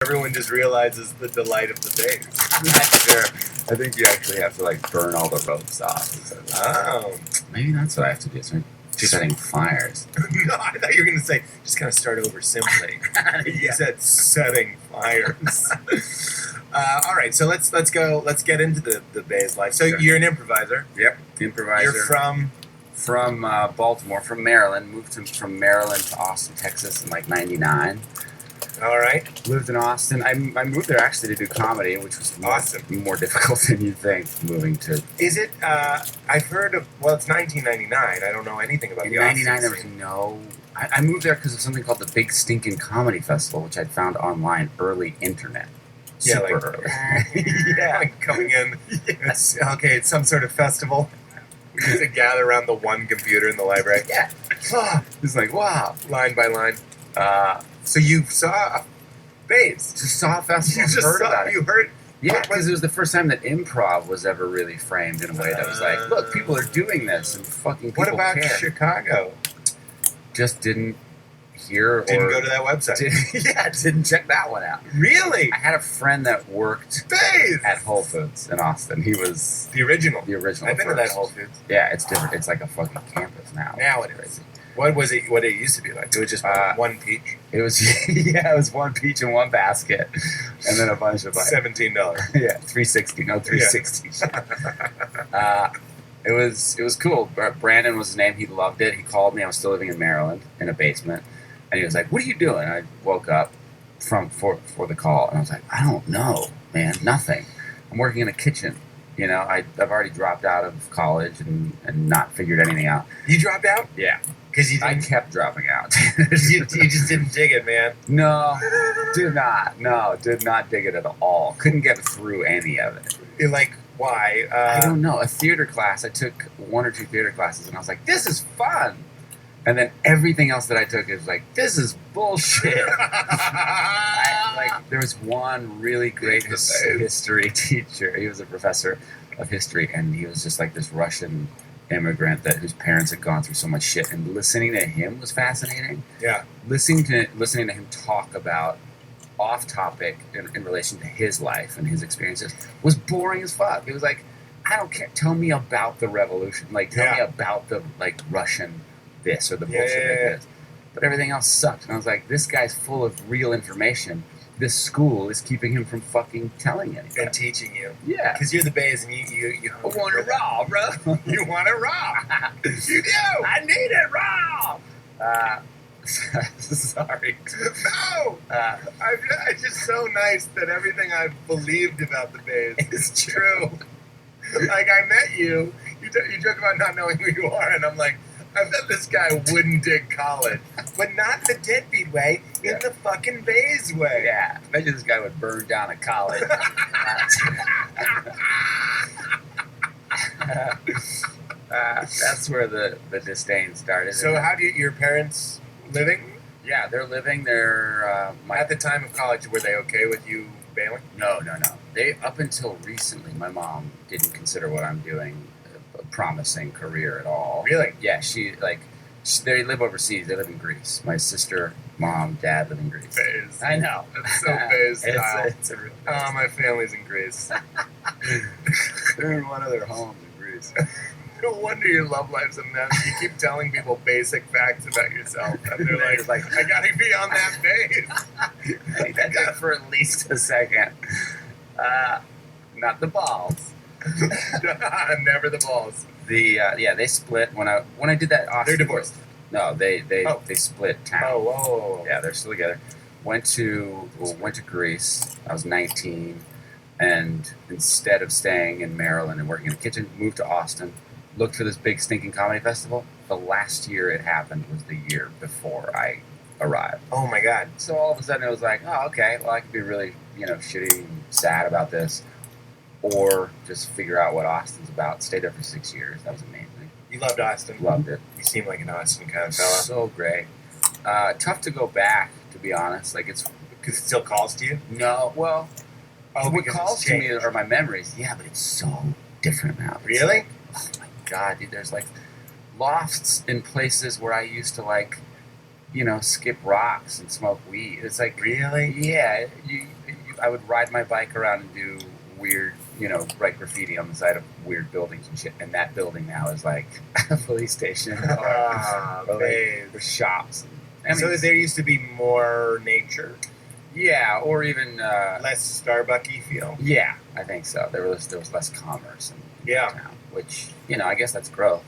Everyone just realizes the delight of the base. I'm not sure. I think you actually have to like burn all the ropes off. Oh. Maybe that's what I have to do. So just setting fires. No, I thought you were going to say, just kind of start over simply. You said setting fires. All right, so let's go. Let's get into the Bay's life. So you're an improviser. Yep, improviser. You're from Baltimore, from Maryland. Moved from Maryland to Austin, Texas in like '99. All right. Lived in Austin. I moved there actually to do comedy, which was more difficult than you think. Moving to is it? I've heard of. Well, it's 1999. I don't know anything about the Austin. In '99, there was no. I moved there because of something called the Big Stinkin' Comedy Festival, which I'd found online, early internet. Yeah, super early. Yeah, like coming in. It's okay. It's some sort of festival. We used to gather around the one computer in the library. Yeah. It's like wow, line by line. So you saw a Bays. Just saw a festival. You just heard saw about it. You heard. Yeah, because it was the first time that improv was ever really framed in a way that was like, look, people are doing this, and fucking people What about care. Chicago? Just didn't hear. Didn't go to that website. Didn't check that one out. Really? I had a friend that worked Bays at Whole Foods in Austin. He was the original. I've been to that Whole Foods. Yeah, it's different. It's like a fucking campus now. Now it is. What was it? What it used to be like? It was just one peach. It was it was one peach in one basket, and then a bunch of like $17. Yeah, $3.60. No, $3.60. Yeah. It was cool. Brandon was his name. He loved it. He called me. I was still living in Maryland in a basement, and he was like, "What are you doing?" I woke up for the call, and I was like, "I don't know, man. Nothing. I'm working in a kitchen." You know, I've already dropped out of college and not figured anything out. You dropped out? Yeah. Because I kept dropping out. you just didn't dig it, man. No, did not dig it at all. Couldn't get through any of it. You're like, why? I don't know. A theater class. I took 1 or 2 theater classes, and I was like, this is fun. And then everything else that I took is like, this is bullshit. There was one really great history teacher. He was a professor of history, and he was just like this Russian immigrant whose parents had gone through so much shit, and listening to him was fascinating. Yeah. Listening to him talk about off topic in relation to his life and his experiences was boring as fuck. It was like, I don't care. Tell me about the revolution. Like, tell me about the like Russian this or the bullshit like this. But everything else sucked. And I was like, this guy's full of real information. This school is keeping him from fucking telling anything. And teaching you. Yeah. Because you're the Bays and you want it raw, bro. You want it raw. You do. I need it raw. Sorry. No. It's just so nice that everything I've believed about the Bays is true. Like, I met you. You joke about not knowing who you are, and I'm like, I bet this guy wouldn't dig college. But not the deadbeat way, in the fucking Bays way. Yeah. I bet you this guy would burn down a college. That's where the disdain started. So how do your parents living? Yeah, they're living. They're at the time of college, were they okay with you bailing? No. They, up until recently, my mom didn't consider what I'm doing a promising career at all. Really? Yeah, they live overseas. They live in Greece. My sister, mom, dad live in Greece. Bays. I know. It's so Bays style. It's a real Bays. My family's in Greece. They're in one of their homes in Greece. No wonder your love life's a mess. You keep telling people basic facts about yourself, and they're like, I gotta be on that base. I need that for at least a second. Not the balls. Never the balls. They split when I did that. Austin, they're divorced. No, they split town. Oh. Yeah, they're still together. Went to Greece. I was 19, and instead of staying in Maryland and working in the kitchen, moved to Austin. Looked for this big stinking comedy festival. The last year it happened was the year before I arrived. Oh my God. So all of a sudden it was like, oh, okay, well, I could be really, shitty and sad about this, or just figure out what Austin's about. Stayed there for 6 years. That was amazing. You loved Austin? Loved it. You seem like an Austin kind of fella. So great. Tough to go back, to be honest. Like, it's... Because it still calls to you? No, well... what calls to me changed. are my memories. Yeah, but it's so different now. It's really? Like, oh my God, dude, there's like lofts in places where I used to like, skip rocks and smoke weed. It's like, Really? yeah, I would ride my bike around and do weird, write graffiti on the side of weird buildings and shit. And that building now is like a police station or like shops. So there used to be more nature, yeah, or even less Starbucky feel. yeah, I think so. There was less commerce in Yeah. town, which I guess that's growth.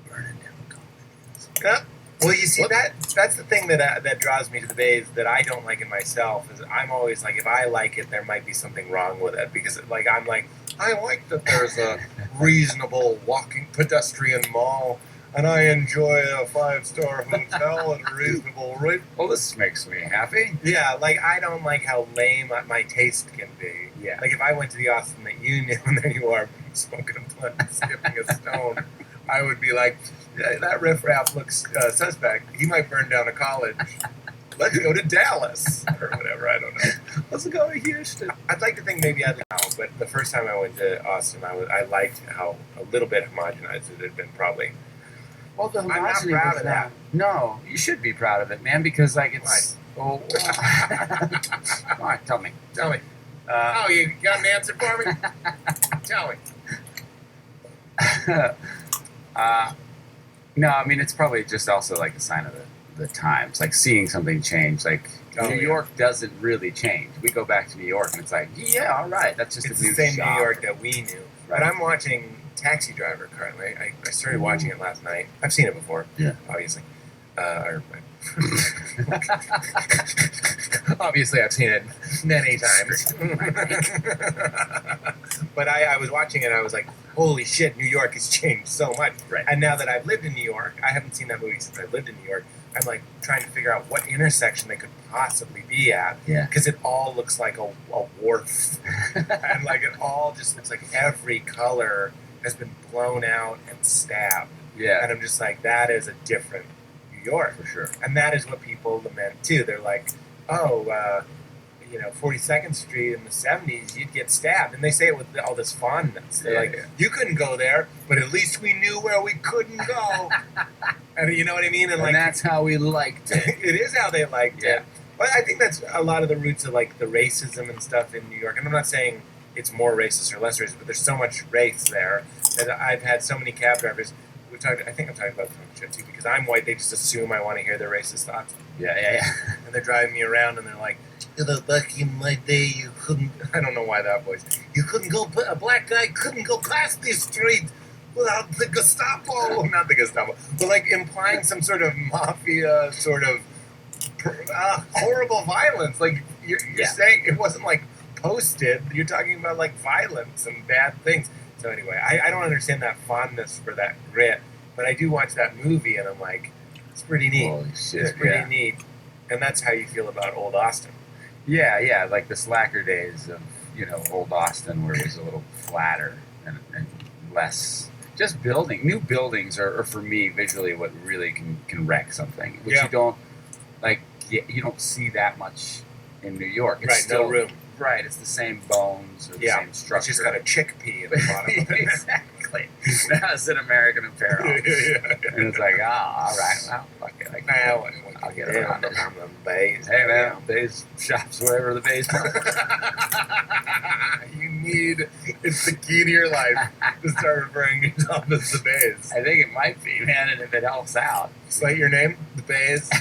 Burning down colleges. Yeah. Well, you see, that's the thing that draws me to the Bays that I don't like in myself. Is I'm always like, if I like it, there might be something wrong with it, because I'm like, I like that there's a reasonable walking pedestrian mall, and I enjoy a 5-star hotel at a reasonable rate. Well, this makes me happy. Yeah, I don't like how lame my taste can be. Yeah. Like, if I went to the Austin that you knew, and there you are smoking a blunt and skipping a stone, I would be like, yeah, that riffraff looks suspect. He might burn down a college. Let's go to Dallas or whatever. I don't know. Let's go to Houston. I'd like to think maybe I'd know, but the first time I went to Austin, I liked how a little bit homogenized it had been. Probably. Well, the I'm not homogeny proud was of that. No, you should be proud of it, man, because it's. Oh, all right, tell me. Tell me. Oh, you got an answer for me? Tell me. No, I mean, it's probably just also like a sign of the times, like seeing something change. Like New York doesn't really change. We go back to New York, and it's like, yeah, all right, that's just It's a new the same shop. New York that we knew. Right. But I'm watching Taxi Driver currently. I started watching it last night. I've seen it before, Yeah. obviously. Obviously, I've seen it many times. But I was watching it, and I was like, holy shit, New York has changed so much. Right. And now that I've lived in New York, I haven't seen that movie since I lived in New York, I'm like trying to figure out what intersection they could possibly be at. Yeah. Because it all looks like a wharf. And it all just looks like every color has been blown out and stabbed. Yeah. And I'm just like, that is a different New York. For sure. And that is what people lament too. They're like, 42nd Street in the 70s, you'd get stabbed. And they say it with all this fondness. They're you couldn't go there, but at least we knew where we couldn't go. And you know what I mean? And that's how we liked it. It is how they liked it. But I think that's a lot of the roots of the racism and stuff in New York. And I'm not saying it's more racist or less racist, but there's so much race there that I've had so many cab drivers. I think I'm talking about the show too, because I'm white. They just assume I want to hear their racist thoughts. Yeah. And they're driving me around, and they're like, back in my day, you couldn't. I don't know why that voice. You couldn't go. A black guy couldn't go past this street without the Gestapo. Not the Gestapo, but implying some sort of mafia, sort of horrible violence. You're saying it wasn't posted. You're talking about violence and bad things. So anyway, I don't understand that fondness for that grit, but I do watch that movie, and I'm like, it's pretty neat. Holy shit, it's pretty neat. And that's how you feel about old Austin. Yeah, like the slacker days of, old Austin, where it was a little flatter and less just building. New buildings are for me visually what really can wreck something, which you don't you don't see that much in New York. It's no room. Right, it's the same bones or the same structure. It's just got a chickpea at the bottom of it. Exactly. That's an American Apparel. And it's like, all right, well, fuck it. I'll get around it. Bays. Hey, man, Bays shops wherever the Bays are. It's the key to your life to start referring to yourself as the Bays. I think it might be, man, and if it helps out. Is that your name? The Bays?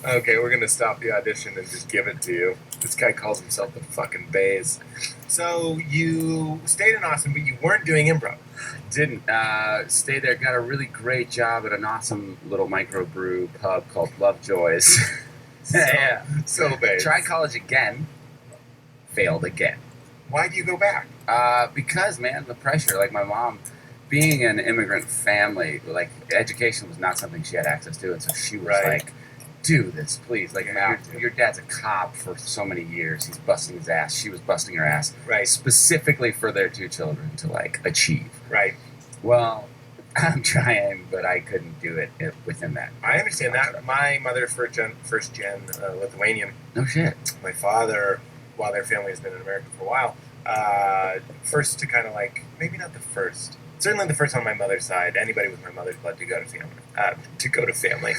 Okay, we're going to stop the audition and just give it to you. This guy calls himself the fucking Bays. So you stayed in Austin, but you weren't doing improv. Didn't. Stay there. Got a really great job at an awesome little microbrew pub called Lovejoy's. So Bays. Tried college again. Failed again. Why do you go back? Because, man, the pressure. My mom, being an immigrant family, education was not something she had access to, and so she was like, do this, please. Your dad's a cop for so many years. He's busting his ass. She was busting her ass. Right. Specifically for their two children to, achieve. Right. Well, I'm trying, but I couldn't do it within that. I understand that. My mother, first gen Lithuanian. No shit. My father, while their family has been in America for a while, first to kind of maybe not the first. certainly the first on my mother's side. Anybody with my mother's blood to go to family. To go to family.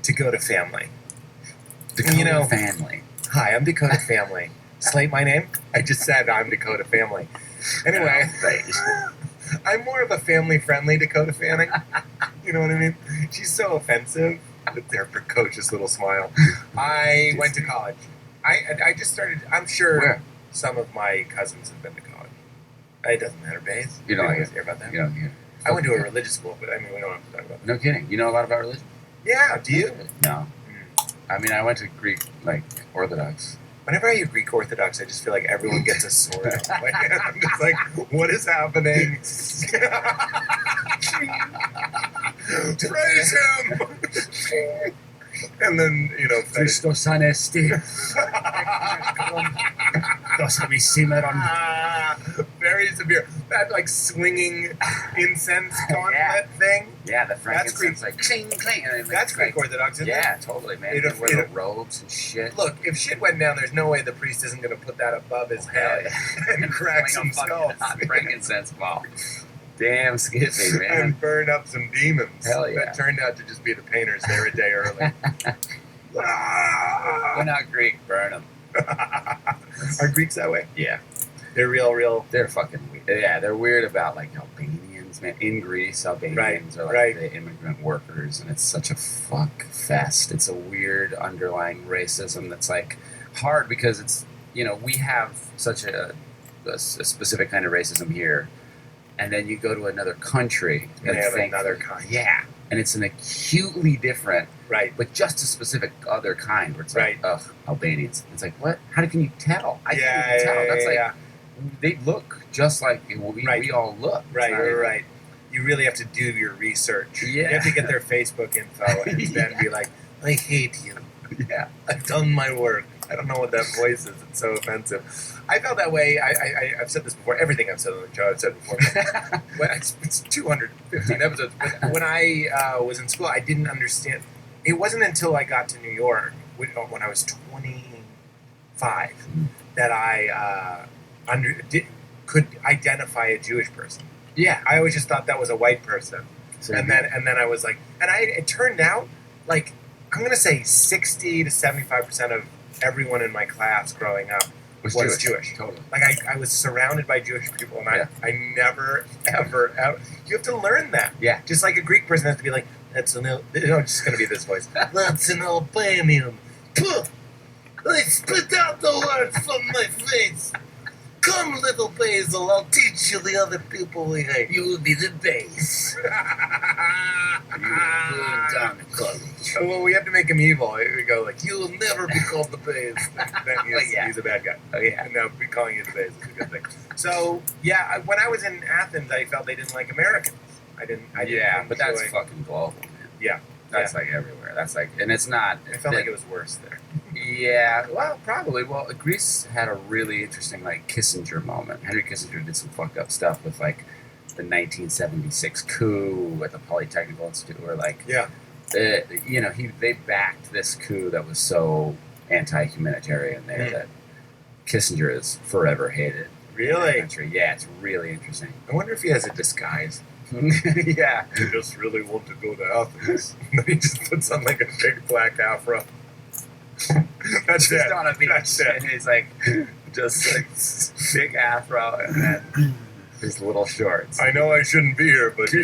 To go to family. Dakota family. Hi, I'm Dakota Family. Slate my name? I just said I'm Dakota Family. Anyway, I'm more of a family-friendly Dakota Fanning. You know what I mean? She's so offensive with their precocious little smile. I went to college. I just started. I'm sure Where? some of my cousins have been to college. It doesn't matter, Bays. You don't like hear about that? You don't hear. I went to a religious school, but I mean, we don't have to talk about that. No kidding. You know a lot about religion? Yeah, do you? No. I mean, I went to Greek, like, Orthodox. Whenever I hear Greek Orthodox, I just feel like everyone gets a sword. Like, I'm just like, what is happening? Praise him! And then, you know, Christos anesti. very severe. That, like, swinging incense gauntlet thing. Yeah, the That's Greek. frankincense, like, cling, cling. And That's Greek Orthodox, isn't it? Yeah, totally, man. They wear the robes and shit. Look, if shit went down, there's no way the priest isn't going to put that above his head and crack some skulls. Hot frankincense ball. Damn skippy, man. And burn up some demons. Hell yeah. That turned out to just be the painters there a day early. We're not Greek, burn them. Are Greeks that way? Yeah. They're real. They're fucking weird. Yeah, they're weird about, like, Albanians, man. In Greece, Albanians are, like, the immigrant workers, and it's such a fuck fest. It's a weird underlying racism that's, like, hard because it's, you know, we have such a specific kind of racism here. And then you go to another country and they have another kind. Yeah. And it's an acutely different, right? But just a specific other kind where it's right. like, ugh, Albanians. It's like, what? How can you tell? I can't even tell. That's like, they look just like we all look. Right. You really have to do your research. Yeah. You have to get their Facebook info and then be like, I hate you. Yeah. I've done my work. I don't know what that voice is. It's so offensive. I felt that way. I've said this before. Everything I've said on the show, I've said before. It's 215 episodes. But when I was in school, I didn't understand. It wasn't until I got to New York, when I was 25, that I could identify a Jewish person. Yeah. I always just thought that was a white person. And then I was like, it turned out, like, I'm going to say 60 to 75% of everyone in my class growing up was Jewish. Totally. Like, I was surrounded by Jewish people, and I never, ever, you have to learn that. Yeah. Just like a Greek person has to be like, it's just going to be this voice. That's an Albanian. Puh! I spit out the words from my face. Come, little Basil, I'll teach you the other people we hate. You will be the base. You will go down to college. Well, we have to make him evil. We go like, you will never be called the base. Then he's a bad guy. Oh, yeah. And now calling you the base is a good thing. So, yeah, when I was in Athens, I felt they didn't like Americans. I didn't but that's fucking global, man. Yeah. That's like everywhere. That's like, and it's not. I felt like it was worse there. Yeah, well, probably. Well, Greece had a really interesting, like, Kissinger moment. Henry Kissinger did some fucked up stuff with, like, the 1976 coup at the Polytechnical Institute, where, like, they backed this coup that was so anti-humanitarian there that Kissinger is forever hated. Really? Yeah, it's really interesting. I wonder if he has a disguise. Yeah. I just really want to go to Athens. He just puts on, like, a big black afro. That's just it. On a beach. That's it. And he's like, just like big afro and then his little shorts. I know I shouldn't be here, but you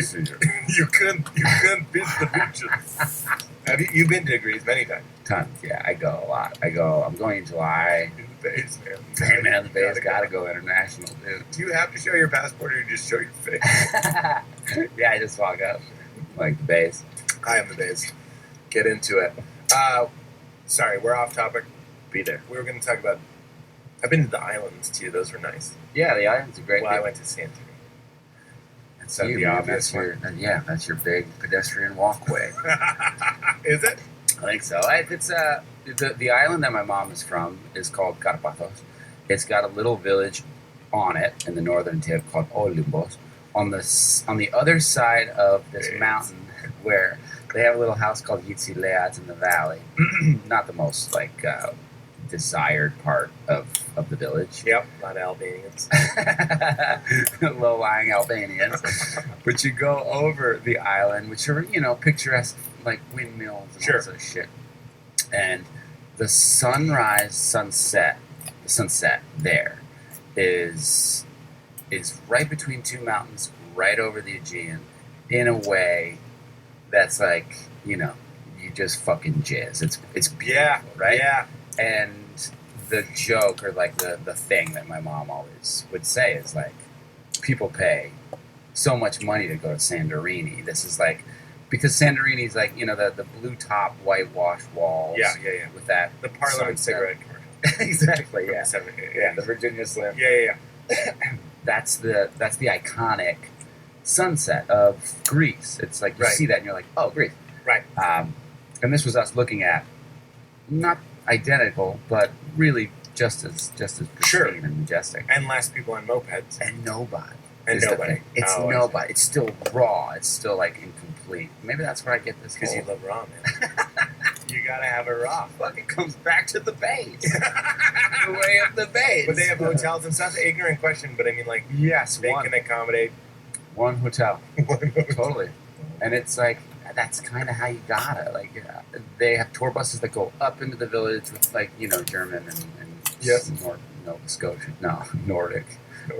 can't beat the beaches. Have you been to Greece many times? Tons, yeah. I go a lot. I'm going in July. In the base, man. Hey, man, the base gotta go international, dude. Do you have to show your passport or you just show your face? Yeah, I just walk up like the base. I am the base. Get into it. Sorry, we're off topic. Be there. We were going to talk about. I've been to the islands too. Those were nice. Yeah, the islands are great. Well, I went to Santorini. That's the obvious one. Yeah, that's your big pedestrian walkway. Is it? I think so. It's the island that my mom is from is called Karpathos. It's got a little village on it in the northern tip called Olympos. On the other side of this mountain, where they have a little house called Yitzileat in the valley. Not the most, like, desired part of the village. Yep, a lot of Albanians. Low-lying Albanians. But you go over the island, which are, picturesque, like windmills and all sort of shit. And the sunset there is right between two mountains, right over the Aegean, in a way that's like, you just fucking jizz. It's beautiful, right? Yeah. And the joke, or like the thing that my mom always would say is like, people pay so much money to go to Santorini. This is like, because Santorini's like, the blue top whitewashed walls. Yeah. With that. The Parliament cigarette commercial. Exactly, yeah. Yeah, the Virginia Slim. Yeah. That's the iconic sunset of Greece. It's like you see that and you're like, oh, Greece. Right. And this was us looking at, not identical, but really just as pristine and majestic. And less people on mopeds. And nobody. And nobody. It's nobody. It's still raw. It's still like incomplete. Maybe that's where I get this. Because you love raw, man. You gotta have it raw. Fuck, it comes back to the base. The way of the base. But they have hotels and stuff. Ignorant question, but I mean, like, yes, they can accommodate one hotel. Totally. And it's like, that's kind of how you got it. Like, they have tour buses that go up into the village with, like, German and Nova Scotia, Nordic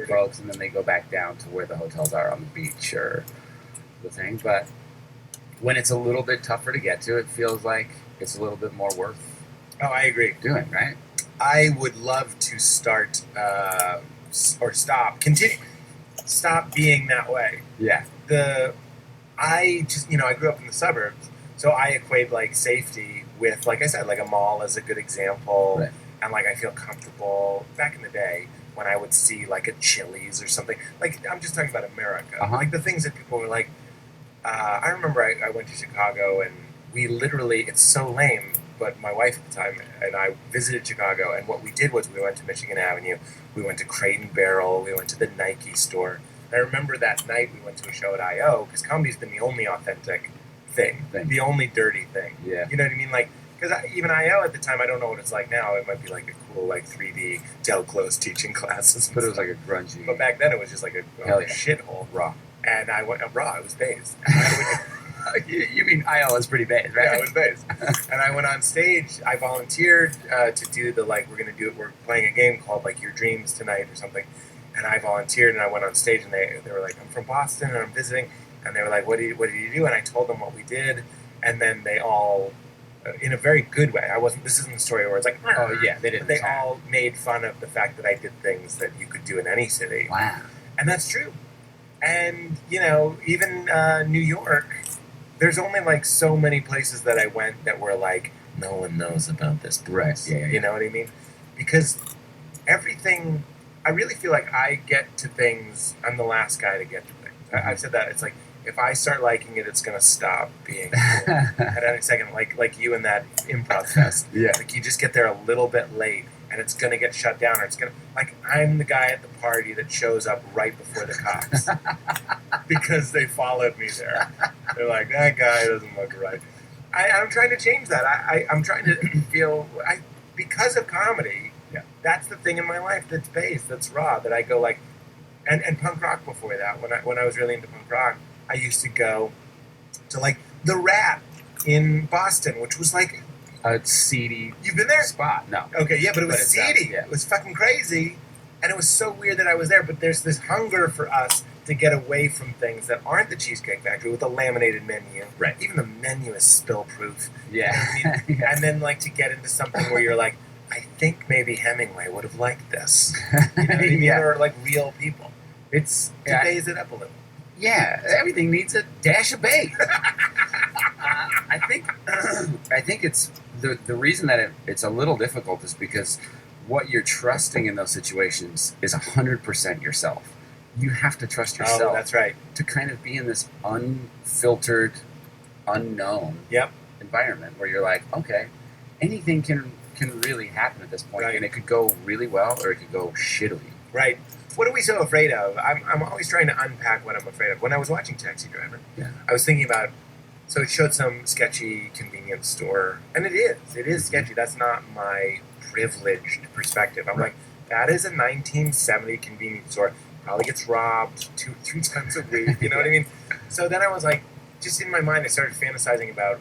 folks, and then they go back down to where the hotels are on the beach or the thing. But when it's a little bit tougher to get to, it feels like it's a little bit more worth. Oh, I agree. Doing, right? I would love to start or stop being that way. Yeah. I just, I grew up in the suburbs, so I equate like safety with, like I said, like a mall is a good example. Right. And like I feel comfortable. Back in the day, when I would see like a Chili's or something, like I'm just talking about America, like the things that people were like. I remember I went to Chicago and we literally, it's so lame, but my wife at the time and I visited Chicago, and what we did was we went to Michigan Avenue, we went to Crate and Barrel, we went to the Nike store. And I remember that night we went to a show at I.O. because comedy's been the only authentic thing, the only dirty thing. Yeah. You know what I mean? Like, because even I.O. at the time, I don't know what it's like now. It might be like a cool, like 3D Del Close teaching classes. But it was like a grungy. But back then it was just like a shithole. Raw. And I went raw. It was based. You mean I.O. was pretty based, right? Yeah, it was based. And I went on stage. I volunteered to do the, like, we're playing a game called like Your Dreams Tonight or something. And I volunteered and I went on stage and they were like, I'm from Boston and I'm visiting. And they were like, what did you do? And I told them what we did. And then they all, in a very good way, this isn't the story where it's like, oh yeah, they didn't. They all made fun of the fact that I did things that you could do in any city. Wow. And that's true. And, even New York, there's only like so many places that I went that were like, no one knows about this place. Right. Yeah. You know what I mean? Because everything, I really feel like I get to things, I'm the last guy to get to things. I've said that. It's like, if I start liking it, it's going to stop being cool. At any second, like you in that improv fest. Yeah. Like, you just get there a little bit late, and it's going to get shut down, or it's going to, like, I'm the guy at the party that shows up right before the cops because they followed me there. They're like, that guy doesn't look right. I'm trying to change that. I'm trying to feel, because of comedy, that's the thing in my life that's based, that's raw, that I go like, and punk rock before that, when I was really into punk rock, I used to go to like the Rat in Boston, which was like a seedy. You've been there? Spot? No. Okay, yeah, but it was seedy. Yeah. It was fucking crazy, and it was so weird that I was there. But there's this hunger for us to get away from things that aren't the Cheesecake Factory with a laminated menu. Right. Even the menu is spill-proof. Yeah. You know what I mean? And then like to get into something where you're like, I think maybe Hemingway would have liked this. You know what I mean? Yeah. Or like real people. It's to base it up a little. Yeah, everything needs a dash of bait. I think it's the reason that it's a little difficult is because what you're trusting in those situations is 100% yourself. You have to trust yourself. Oh, that's right. To kind of be in this unfiltered, unknown environment where you're like, okay, anything can really happen at this point, and it could go really well or it could go shittily. Right. What are we so afraid of? I'm always trying to unpack what I'm afraid of. When I was watching Taxi Driver, I was thinking about So it showed some sketchy convenience store, and it is sketchy. That's not my privileged perspective. I'm like, that is a 1970 convenience store. Probably gets robbed 2-3 times a week. You know what I mean? So then I was like, just in my mind, I started fantasizing about,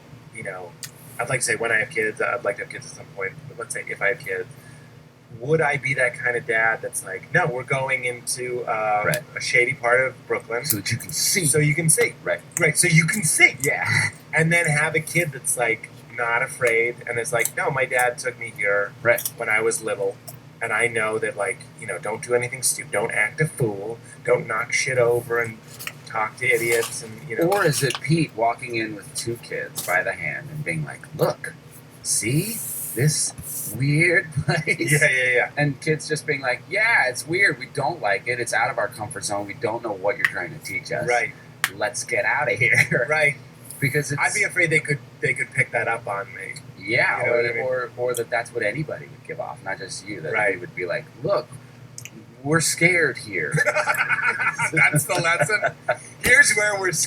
I'd like to say when I have kids, I'd like to have kids at some point. But let's say if I have kids, would I be that kind of dad that's like, no, we're going into a shady part of Brooklyn. So that you can see. So you can see. Right. Right, so you can see. Yeah. And then have a kid that's like not afraid and is like, no, my dad took me here when I was little. And I know that, like, don't do anything stupid. Don't act a fool. Don't knock shit over and talk to idiots. And Or is it Pete walking in with 2 kids by the hand and being like, look, see this weird place? Yeah. And kids just being like, yeah, it's weird. We don't like it. It's out of our comfort zone. We don't know what you're trying to teach us. Right. Let's get out of here. Right. Because I'd be afraid they could pick that up on me. Yeah, You know what I mean? or that's what anybody would give off, not just you. That Right. they would be like, look, we're scared here. That's the lesson. Here's where we're scared.